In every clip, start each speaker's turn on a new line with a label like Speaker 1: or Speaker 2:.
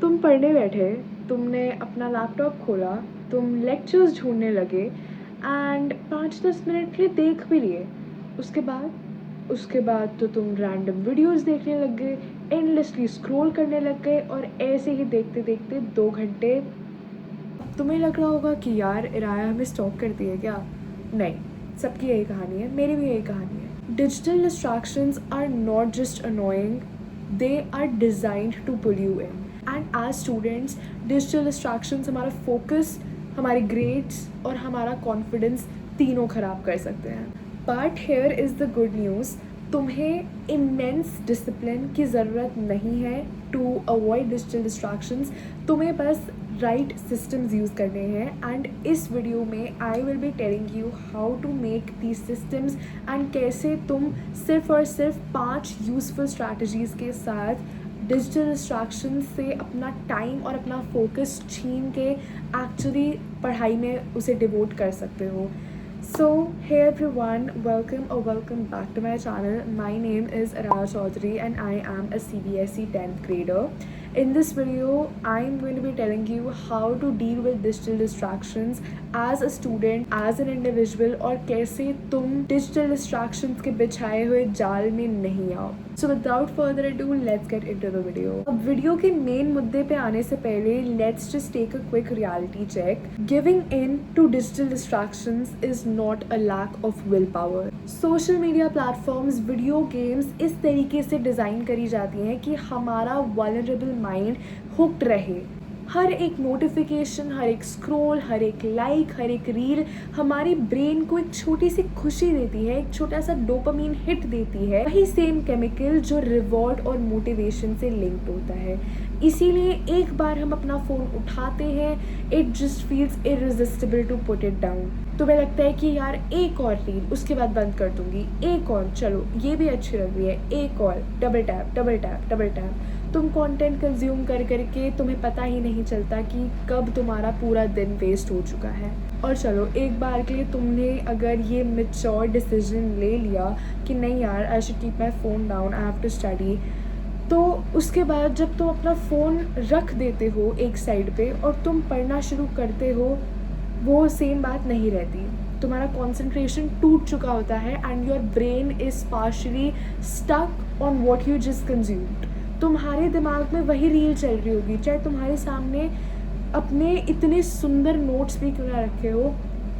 Speaker 1: तुम पढ़ने बैठे, तुमने अपना लैपटॉप खोला, तुम लेक्चर्स ढूँढने लगे एंड 5-10 मिनट के लिए देख भी लिए। उसके बाद तो तुम रैंडम वीडियोस देखने लग गए, एंडलेसली स्क्रॉल करने लग गए और ऐसे ही देखते-देखते 2 घंटे। अब तुम्हें लग रहा होगा कि यार इराया हमें स्टॉक करती है क्या? नहीं, सबकी यही कहानी है, मेरी भी यही कहानी है। Digital distractions are not just annoying, they are designed to pull you in. And as students, digital distractions हमारा फोकस, हमारे ग्रेड्स और हमारा कॉन्फिडेंस तीनों ख़राब कर सकते हैं। But here is the good news, तुम्हें इमेंस डिसिप्लिन की ज़रूरत नहीं है टू अवॉइड डिजिटल डिस्ट्रैक्शंस। तुम्हें बस राइट सिस्टम्स यूज़ करने हैं एंड इस वीडियो में I will be telling you how to make these systems and कैसे तुम सिर्फ और सिर्फ 5 यूज़फुल स्ट्रैटेजीज़ के साथ डिजिटल डिस्ट्रैक्शन से अपना टाइम और अपना फोकस छीन के एक्चुअली पढ़ाई में उसे डिवोट कर सकते हो। So hey everyone, welcome or welcome back to my channel. My name is Araya Chaudhary and I am a CBSE 10th grader. In this video, I'm going to be telling you how to deal with digital distractions as a student, as an individual और कैसे तुम digital distractions के बिछाए हुए जाल में नहीं आओ। So without further ado, let's get into the video. अब वीडियो के मेन मुद्दे पे आने से पहले let's just take a quick reality check. Giving in to digital distractions is not a lack of willpower. Social media platforms, video games इस तरीके से डिज़ाइन करी जाती हैं कि हमारा vulnerable माइंड हुक्ड रहे। हर एक नोटिफिकेशन, हर एक स्क्रॉल, हर एक लाइक, हर एक रील हमारी ब्रेन को एक छोटी सी खुशी देती है, एक छोटा सा डोपामीन हिट देती है, वही सेम केमिकल जो रिवॉर्ड और मोटिवेशन से लिंक्ड होता है। इसीलिए एक बार हम अपना फ़ोन उठाते हैं, it just feels irresistible to put it down. तुम्हें लगता है कि यार एक और रील, उसके बाद बंद कर दूंगी, एक और, चलो ये भी अच्छी लग रही है, एक और, double tap double tap double tap. तुम कंटेंट कंज्यूम कर करके तुम्हें पता ही नहीं चलता कि कब तुम्हारा पूरा दिन वेस्ट हो चुका है। और चलो एक बार के लिए तुमने अगर ये मैच्योर डिसीजन ले लिया कि नहीं यार, I should keep my phone down, I have to study, तो उसके बाद जब तुम अपना फ़ोन रख देते हो एक साइड पे और तुम पढ़ना शुरू करते हो, वो सेम बात नहीं रहती। तुम्हारा कंसंट्रेशन टूट चुका होता है and your brain is partially stuck on what you just consumed. तुम्हारे दिमाग में वही रील चल रही होगी, चाहे तुम्हारे सामने अपने इतने सुंदर नोट्स भी क्यों ना रखे हो,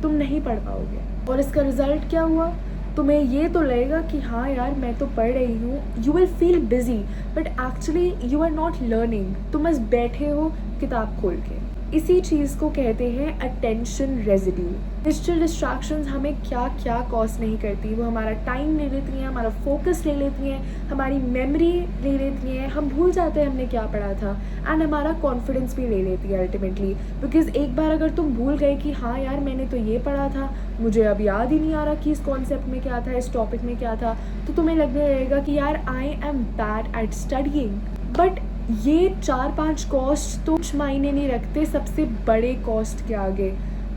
Speaker 1: तुम नहीं पढ़ पाओगे। और इसका रिज़ल्ट क्या हुआ? तुम्हें ये तो लगेगा कि हाँ यार मैं तो पढ़ रही हूँ, you will feel busy, but actually you are not learning. तुम बस बैठे हो किताब खोल के। इसी चीज़ को कहते हैं अटेंशन रेजिड्यू। डिजिटल डिस्ट्रैक्शंस हमें क्या क्या कॉस्ट नहीं करती, वो हमारा टाइम ले लेती हैं, हमारा फोकस ले लेती हैं, हमारी मेमोरी ले लेती हैं, हम भूल जाते हैं हमने क्या पढ़ा था एंड हमारा कॉन्फिडेंस भी ले लेती है अल्टीमेटली। बिकॉज एक बार अगर तुम भूल गए कि हाँ यार मैंने तो ये पढ़ा था, मुझे अब याद ही नहीं आ रहा कि इस कॉन्सेप्ट में क्या था, इस टॉपिक में क्या था, तो तुम्हें लगने लगेगा कि यार I am bad at studying. But ये 4-5 कॉस्ट तो कुछ मायने नहीं रखते सबसे बड़े कॉस्ट के आगे,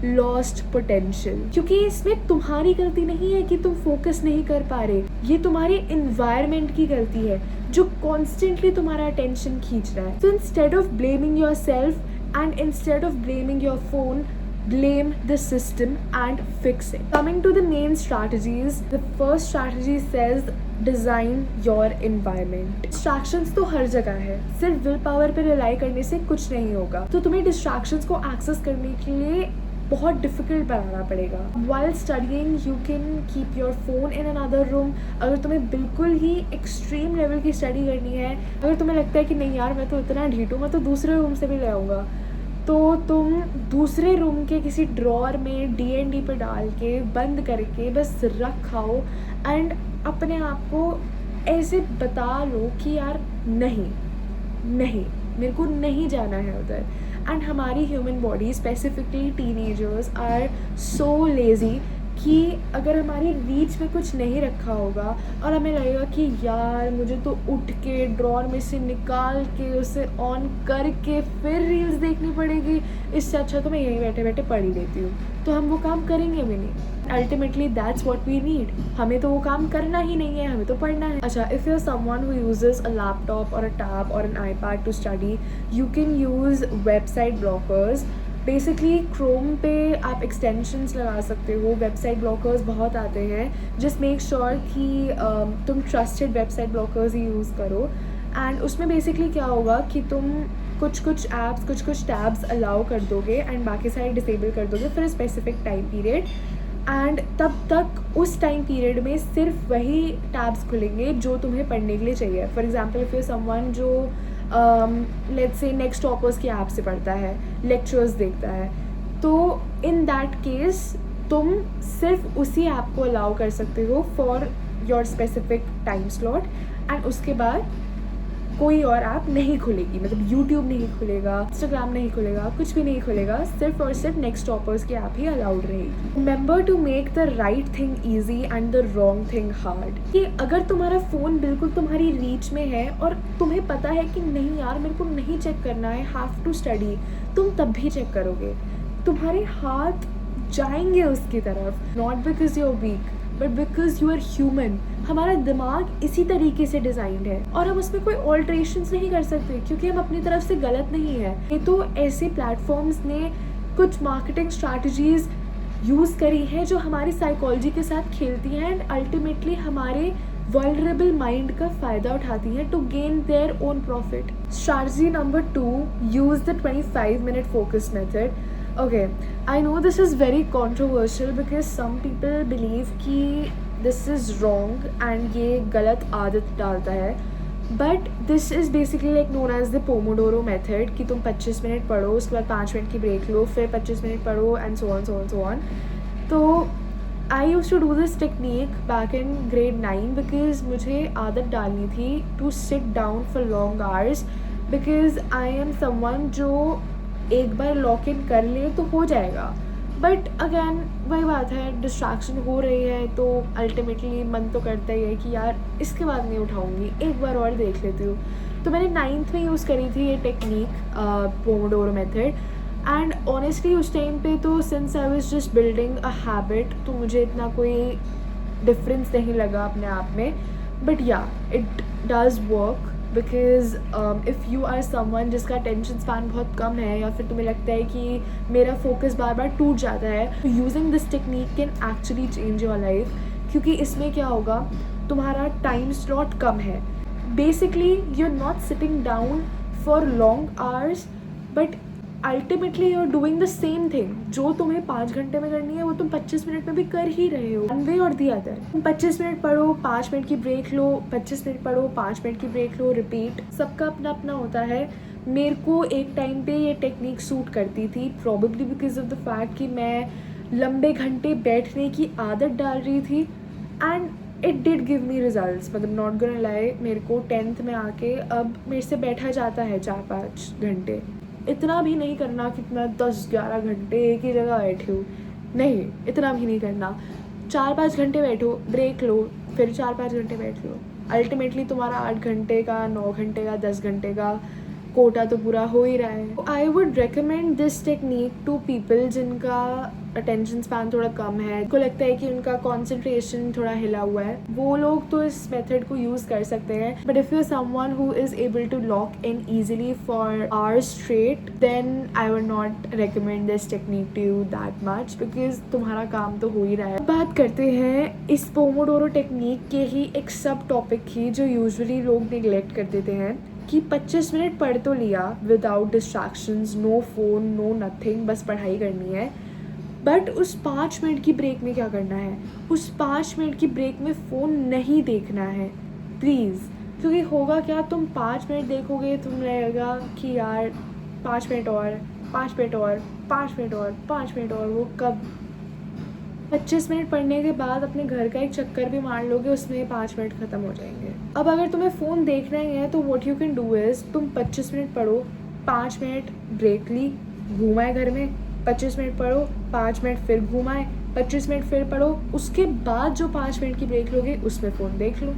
Speaker 1: लॉस्ट पोटेंशियल। क्योंकि इसमें तुम्हारी गलती नहीं है कि तुम फोकस नहीं कर पा रहे, ये तुम्हारे इन्वायरमेंट की गलती है जो कॉन्स्टेंटली तुम्हारा अटेंशन खींच रहा है। तो instead of blaming your self and instead of blaming your phone, blame the system and fix it. Coming to the main strategies, the first strategy says design your environment. Distractions तो हर जगह है, सिर्फ will power पे rely करने से कुछ नहीं होगा। तो तुम्हें distractions को एक्सेस करने के लिए बहुत डिफ़िकल्ट बनाना पड़ेगा। While studying, you can keep your phone in another room. अगर तुम्हें बिल्कुल ही एक्सट्रीम लेवल की स्टडी करनी है, अगर तुम्हें लगता है कि नहीं यार मैं तो इतना ढीठ हूँ, मैं तो दूसरे रूम से भी ले आऊँगा, तो तुम दूसरे रूम के किसी ड्रॉअर में DND पे डाल के बंद करके बस रखाओ एंड अपने आप को ऐसे बता लो कि यार नहीं नहीं, मेरे को नहीं जाना है उधर। एंड हमारी human body, specifically teenagers, are so lazy कि अगर हमारी रीच में कुछ नहीं रखा होगा और हमें लगेगा कि यार मुझे तो उठ के ड्रॉअर में से निकाल के उसे ऑन करके फिर रील्स देखनी पड़ेगी, इससे अच्छा तो मैं यहीं बैठे बैठे पढ़ ही लेती हूँ, तो हम वो काम करेंगे भी नहीं। Ultimately that's what we need. हमें तो वो काम करना ही नहीं है, हमें तो पढ़ना है। अच्छा, if you are someone who uses a laptop और अ टैब और an iPad to study, you can use website blockers. Basically Chrome पे आप एक्सटेंशंस लगा सकते हो, वेबसाइट ब्लॉकर्स बहुत आते हैं। जस्ट मेक श्योर कि तुम ट्रस्टेड वेबसाइट ब्लॉकर्स ही यूज़ करो। एंड उसमें बेसिकली क्या होगा कि तुम कुछ ऐप्स कुछ टैब्स अलाउ कर दोगे एंड बाकी सारे डिसेबल कर दोगे for a specific time period. And तब तक उस टाइम पीरियड में सिर्फ वही टैब्स खुलेंगे जो तुम्हें पढ़ने के लिए चाहिए। For example if you someone जो लेट्स से नेक्स्ट टॉपर्स की ऐप से पढ़ता है, लेक्चर्स देखता है, तो इन दैट केस तुम सिर्फ उसी ऐप को अलाउ कर सकते हो for your specific time slot. And उसके बाद कोई और ऐप नहीं खुलेगी, मतलब यूट्यूब नहीं खुलेगा, इंस्टाग्राम नहीं खुलेगा, कुछ भी नहीं खुलेगा, सिर्फ और सिर्फ नेक्स्ट टॉपर्स की ऐप ही अलाउड रहेगी। Remember to make the right thing easy and the wrong thing hard. कि अगर तुम्हारा फ़ोन बिल्कुल तुम्हारी रीच में है और तुम्हें पता है कि नहीं यार मेरे को नहीं चेक करना है, हैव टू स्टडी, तुम तब भी चेक करोगे। तुम्हारे हाथ जाएंगे उसकी तरफ, not because you are weak but because you are human. हमारा दिमाग इसी तरीके से डिज़ाइंड है और हम उसमें कोई ऑल्ट्रेशंस नहीं कर सकते क्योंकि हम अपनी तरफ से गलत नहीं है। ये तो ऐसे प्लेटफॉर्म्स ने कुछ मार्केटिंग स्ट्रैटेजीज़ यूज़ करी हैं जो हमारी साइकोलॉजी के साथ खेलती हैं एंड अल्टीमेटली हमारे वल्नरेबल माइंड का फ़ायदा उठाती हैं to gain their own profit. Strategy number 2, use the 25-minute focus method. Okay, I know this is very controversial because some people believe कि this is wrong and ये गलत आदत डालता है, but this is basically like known as the Pomodoro method कि तुम 25 minute पढ़ो, उसके बाद 5 मिनट की ब्रेक लो, फिर 25 मिनट पढ़ो and so on so on so on. तो I used to do this technique back in grade 9 because मुझे आदत डालनी थी to sit down for long hours because I am someone जो एक बार लॉक इन कर ले तो हो जाएगा, बट अगेन वही बात है, डिस्ट्रैक्शन हो रही है तो अल्टीमेटली मन तो करता ही है कि यार इसके बाद नहीं उठाऊंगी, एक बार और देख लेती हूँ। तो मैंने 9th में यूज़ करी थी ये technique, Pomodoro method. And honestly उस टाइम पे तो since I was just building a habit तो मुझे इतना कोई डिफरेंस नहीं लगा अपने आप में, बट या it does work because if you are someone जिसका अटेंशन स्पैन बहुत कम है या फिर तुम्हें लगता है कि मेरा फोकस बार बार टूट जाता है, तो using this technique can actually change your life. क्योंकि इसमें क्या होगा, तुम्हारा टाइम स्लॉट कम है, basically you are not sitting down for long hours but ultimately you are doing the same thing. जो तुम्हें 5 घंटे में करनी है वो तुम 25 मिनट में भी कर ही रहे हो, वन वे और दी अदर। तुम 25 मिनट पढ़ो, 5 मिनट की ब्रेक लो, 25 मिनट पढ़ो, 5 मिनट की ब्रेक लो, रिपीट। सबका अपना अपना होता है। मेरे को एक टाइम पे ये टेक्निक सूट करती थी, probably because of the fact कि मैं लंबे घंटे बैठने की आदत डाल रही थी and it did give me results. मतलब नॉट गोना लाई, मेरे को 10th में आके अब मेरे से बैठा जाता है 4-5 घंटे। इतना भी नहीं करना कि मैं 10-11 घंटे एक ही जगह बैठी हूँ, नहीं, इतना भी नहीं करना। 4-5 घंटे बैठो, ब्रेक लो, फिर 4-5 घंटे बैठ लो। अल्टीमेटली तुम्हारा 8 घंटे का, 9 घंटे का, 10 घंटे का कोटा तो पूरा हो ही रहा है। I would recommend this technique to people जिनका अटेंशन स्पैन थोड़ा कम है, उनको लगता है कि उनका कॉन्सेंट्रेशन थोड़ा हिला हुआ है, वो लोग तो इस मेथड को यूज़ कर सकते हैं। But if you are someone who is able to lock in easily for hours straight, then I would not recommend this technique to you that much because तुम्हारा काम तो हो ही रहा है। बात करते हैं इस पोमोडोरो टेक्निक के ही एक सब टॉपिक की जो यूजुअली लोग निगलेक्ट कर देते हैं कि 25 मिनट पढ़ तो लिया without distractions, no phone, no nothing, बस पढ़ाई करनी है, बट उस 5 मिनट की ब्रेक में क्या करना है? उस 5 मिनट की ब्रेक में फ़ोन नहीं देखना है प्लीज़। क्योंकि होगा क्या, तुम 5 मिनट देखोगे, तुम लगेगा कि यार 5 मिनट और, 5 मिनट और, 5 मिनट और, 5 मिनट और, वो कब 25 मिनट पढ़ने के बाद अपने घर का एक चक्कर भी मार लोगे, उसमें 5 मिनट ख़त्म हो जाएंगे। अब अगर तुम्हें फ़ोन देखना ही है तो what you can do is, तुम 25 मिनट पढ़ो, 5 मिनट ब्रेक ली, घूमाए घर में, 25 मिनट पढ़ो, 5 मिनट फिर घूमाए, 25 मिनट फिर पढ़ो, उसके बाद जो 5 मिनट की ब्रेक लोगे उसमें फ़ोन देख लो।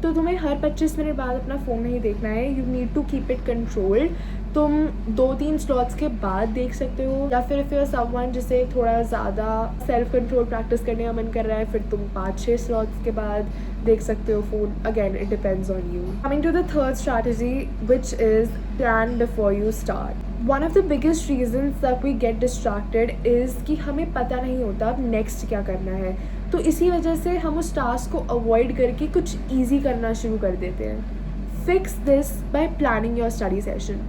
Speaker 1: तो तुम्हें हर 25 मिनट बाद अपना फ़ोन नहीं देखना है, you need to keep it controlled. तुम 2-3 स्लॉट्स के बाद देख सकते हो, या फिर इफ़ यू आर समवन जिसे थोड़ा ज़्यादा सेल्फ कंट्रोल प्रैक्टिस करने का मन कर रहा है, फिर तुम 5-6 स्लॉट्स के बाद देख सकते हो phone. Again it depends on you. Coming to the third strategy which is plan before you start. One of the biggest reasons that we get distracted is कि हमें पता नहीं होता अब नेक्स्ट क्या करना है, तो इसी वजह से हम उस टास्क को अवॉइड करके कुछ ईजी करना शुरू कर देते हैं। Fix this by planning your study session.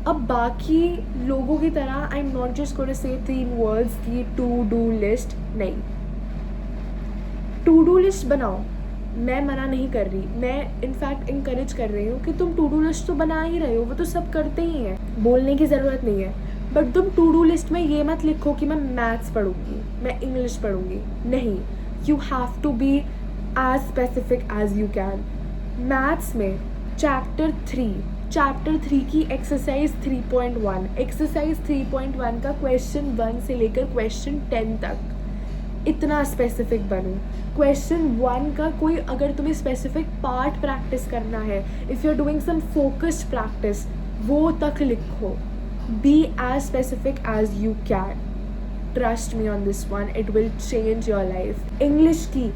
Speaker 1: अब बाकी लोगों की तरह I am not just going to say 3 words की टू डू लिस्ट, नहीं। टू डू लिस्ट बनाओ, मैं मना नहीं कर रही, मैं इनफैक्ट इंकरेज कर रही हूँ कि तुम टू डू लिस्ट तो बना ही रहे हो, वो तो सब करते ही हैं, बोलने की ज़रूरत नहीं है। बट तुम टू डू लिस्ट में ये मत लिखो कि मैं मैथ्स पढ़ूँगी, मैं इंग्लिश पढ़ूँगी, नहीं। You have to be as specific as you can. Maths में चैप्टर 3 की एक्सरसाइज 3.1, एक्सरसाइज 3.1 का क्वेश्चन 1 से लेकर क्वेश्चन 10 तक इतना स्पेसिफिक बनो। क्वेश्चन 1 का कोई अगर तुम्हें स्पेसिफिक पार्ट प्रैक्टिस करना है, if you are doing some focused practice, वो तक लिखो। Be as specific as you can. Trust me on this one, it will change your life. English की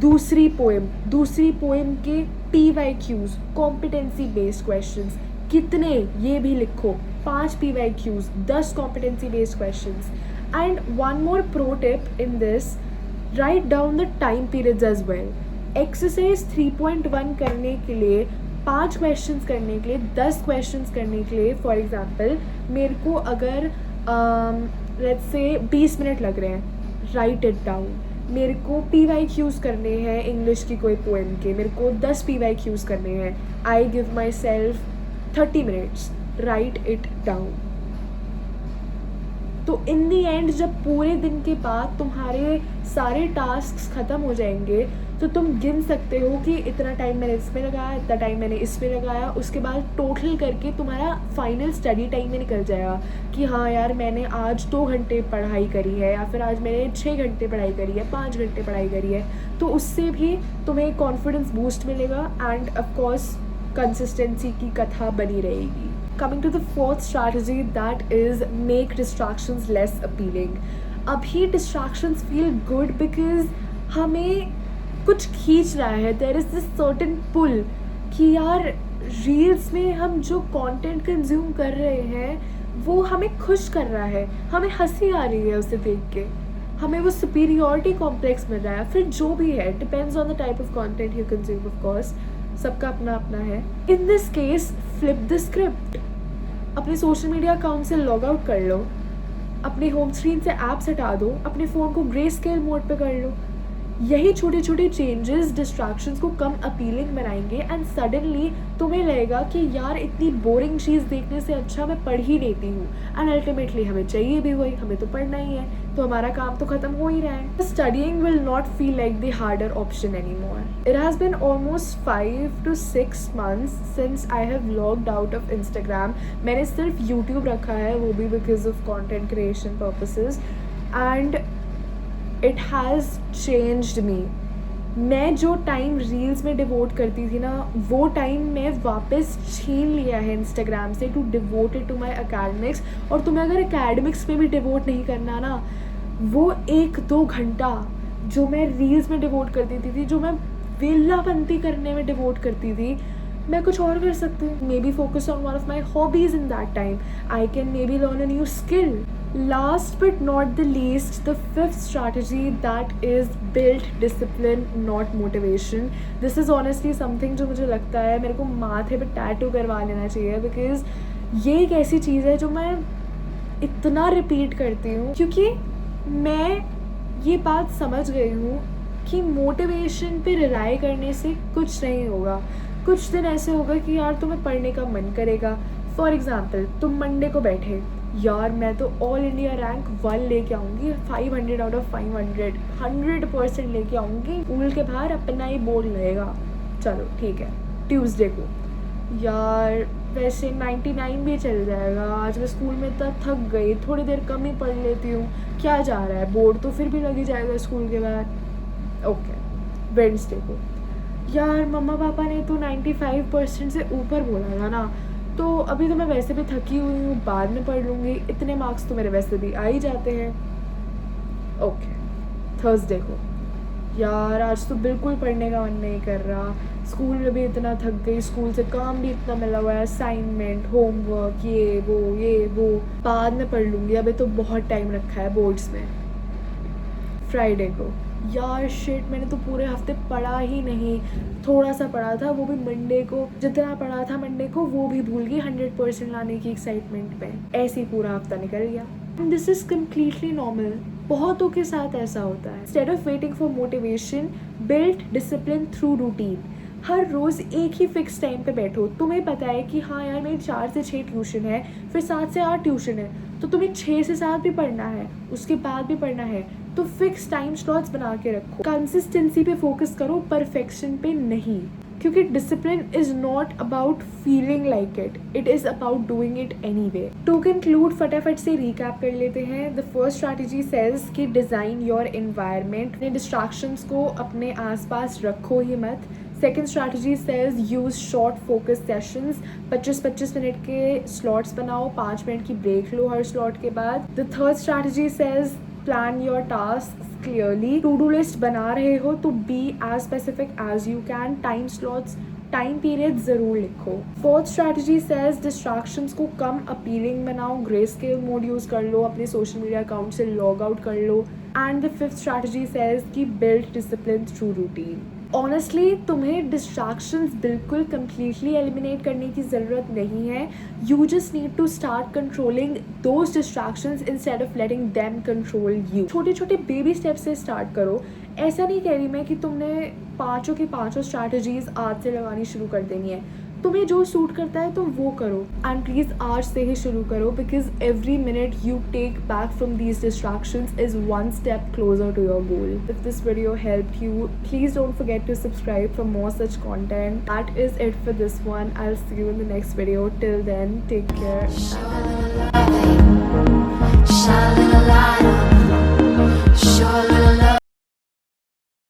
Speaker 1: दूसरी पोएम के PYQs, कॉम्पिटेंसी बेस्ड क्वेश्चंस, कितने ये भी लिखो। 5 PYQs, 10 competency based questions. And one more pro tip in this, write down the time periods as well. Exercise 3.1 करने के लिए 5 क्वेश्चंस करने के लिए, 10 क्वेश्चंस करने के लिए, फॉर एग्जाम्पल मेरे को अगर लेट्स से 20 मिनट लग रहे हैं, राइट इट डाउन। मेरे को PYQs करने हैं इंग्लिश की कोई पोएम के, मेरे को 10 PYQs करने हैं, I give my self 30 minutes, right it down. तो इन दी एंड जब पूरे दिन के बाद तुम्हारे सारे टास्क ख़त्म हो जाएंगे, तो तुम गिन सकते हो कि इतना टाइम मैंने इसमें लगाया, इतना टाइम मैंने इसमें लगाया, उसके बाद टोटल करके तुम्हारा फाइनल स्टडी टाइम में निकल जाएगा कि हाँ यार मैंने आज 2 घंटे पढ़ाई करी है, या फिर आज मैंने 6 घंटे पढ़ाई करी है, 5 घंटे पढ़ाई करी है। तो उससे भी तुम्हें कॉन्फिडेंस बूस्ट मिलेगा एंड ऑफकोर्स कंसिस्टेंसी की कथा बनी रहेगी। Coming to the fourth strategy, that is make distractions less appealing. अभी distractions feel good because हमें कुछ खींच रहा है, there is this certain pull कि यार रील्स में हम जो कंटेंट कंज्यूम कर रहे हैं वो हमें खुश कर रहा है, हमें हंसी आ रही है उसे देख के, हमें वो सुपीरियॉरिटी कॉम्प्लेक्स मिल रहा है, फिर जो भी है, depends on the type of content you consume, of course सबका अपना अपना है। In this case flip the script, अपने सोशल मीडिया अकाउंट से लॉग आउट कर लो, अपने होम स्क्रीन से ऐप्स हटा दो, अपने फ़ोन को ग्रे स्केल मोड पे कर लो। यही छोटे छोटे चेंजेस डिस्ट्रैक्शंस को कम अपीलिंग बनाएंगे एंड सडनली तुम्हें लगेगा कि यार इतनी बोरिंग चीज़ देखने से अच्छा मैं पढ़ ही लेती हूँ, एंड अल्टीमेटली हमें चाहिए भी वही, हमें तो पढ़ना ही है, तो हमारा काम तो ख़त्म हो ही रहा है। Studying will not feel like the harder option any more. It has been almost 5 to 6 months since I have logged out of Instagram. मैंने सिर्फ यूट्यूब रखा है, वो भी because of content creation purposes, and it has changed me. मैं जो time reels में devote करती थी ना, वो टाइम मैं वापस छीन लिया है इंस्टाग्राम से to devote it to my academics. और तुम्हें अगर अकेडमिक्स में भी डिवोट नहीं करना ना, वो 1-2 घंटा जो मैं रील्स में डिवोट करती थी, जो मैं वेलापंती करने में डिवोट करती थी, मैं कुछ और कर सकती हूँ। May be focus on one of my hobbies in that time, I can may be learn a new skill. Last but not the least, the fifth strategy, that is build discipline, not motivation. This is honestly something जो मुझे लगता है मेरे को माथे पे tattoo करवा लेना चाहिए, बिकॉज ये एक ऐसी चीज़ है जो मैं इतना रिपीट करती हूँ, क्योंकि मैं ये बात समझ गई हूँ कि मोटिवेशन पे रिलाई करने से कुछ नहीं होगा। कुछ दिन ऐसे होगा कि यार तुम्हें पढ़ने का मन करेगा। फॉर एग्ज़ाम्पल तुम मंडे को बैठे, यार मैं तो ऑल इंडिया रैंक 1 लेके आऊँगी, 500 out of 500, 100% लेके आऊँगी, स्कूल के बाहर अपना ही बोर्ड लगेगा। चलो ठीक है। ट्यूसडे को यार वैसे 99 भी चल जाएगा, आज मैं स्कूल में इतना थक गई, थोड़ी देर कम ही पढ़ लेती हूँ, क्या जा रहा है, बोर्ड तो फिर भी लग ही जाएगा स्कूल के बाद। ओके, वेडनेसडे को यार मम्मा पापा ने तो 95% से ऊपर बोला था ना, तो अभी तो मैं वैसे भी थकी हुई हूँ, बाद में पढ़ लूँगी, इतने मार्क्स तो मेरे वैसे भी आ ही जाते हैं। ओके, थर्सडे को यार आज तो बिल्कुल पढ़ने का मन नहीं कर रहा, स्कूल में भी इतना थक गई, स्कूल से काम भी इतना मिला हुआ है, असाइनमेंट, होमवर्क, ये वो, बाद में पढ़ लूँगी, अभी तो बहुत टाइम रखा है बोर्ड्स में। फ्राइडे को यार शिट, मैंने तो पूरे हफ्ते पढ़ा ही नहीं, थोड़ा सा पढ़ा था, वो भी मंडे को, जितना पढ़ा था मंडे को वो भी भूल गई 100% लाने की एक्साइटमेंट में, ऐसे ही पूरा हफ्ता निकल गया। दिस इज़ कम्प्लीटली नॉर्मल, बहुतों के साथ ऐसा होता है। Instead of waiting for motivation, build discipline through routine. हर रोज़ एक ही फिक्स टाइम पे बैठो, तुम्हें पता है कि हाँ यार मेरी 4 से 6 ट्यूशन है, फिर 7 से 8 ट्यूशन है, तो तुम्हें 6 से 7 भी पढ़ना है, उसके बाद भी पढ़ना है, तो फिक्स टाइम स्लॉट्स बना के रखो। कंसिस्टेंसी पे फोकस करो, परफेक्शन पे नहीं, क्योंकि discipline is not about feeling like it, it is about doing it anyway. To conclude, फटाफट से रिकैप कर लेते हैं। द फर्स्ट स्ट्रैटेजी सेज कि डिज़ाइन योर एनवायरनमेंट, अपने डिस्ट्रैक्शंस को अपने आसपास रखो ही मत। Second strategy says use short focus sessions, 25-25 minute के स्लॉट्स बनाओ, 5 मिनट की ब्रेक लो हर स्लॉट के बाद। The third strategy says plan your task clearly, to do list बना रहे हो तो be as specific as you can, time slots, time period ज़रूर लिखो। फोर्थ स्ट्रैटेजी सेज डिस्ट्रैक्शंस को कम अपीलिंग बनाओ, ग्रे स्केल मोड यूज़ कर लो, अपने सोशल मीडिया अकाउंट से लॉग आउट कर लो। And the fifth strategy says कि build discipline through routine. Honestly तुम्हें डिस्ट्रैक्शंस बिल्कुल कम्प्लीटली एलिमिनेट करने की ज़रूरत नहीं है, you just need to start controlling those distractions instead of letting them control you. छोटे छोटे बेबी स्टेप्स से स्टार्ट करो, ऐसा नहीं कह रही मैं कि तुमने पाँचों की पाँचों स्ट्रैटेजीज आज से लगानी शुरू कर देनी है, तुम्हें जो सूट करता है तुम वो करो, एंड प्लीज़ आज से ही शुरू करो, because every minute you take back from these distractions is one step closer to your goal. If this video helped you, please don't forget to subscribe for more such content. That is it for this one. I'll see you in the next video. Till then, take care.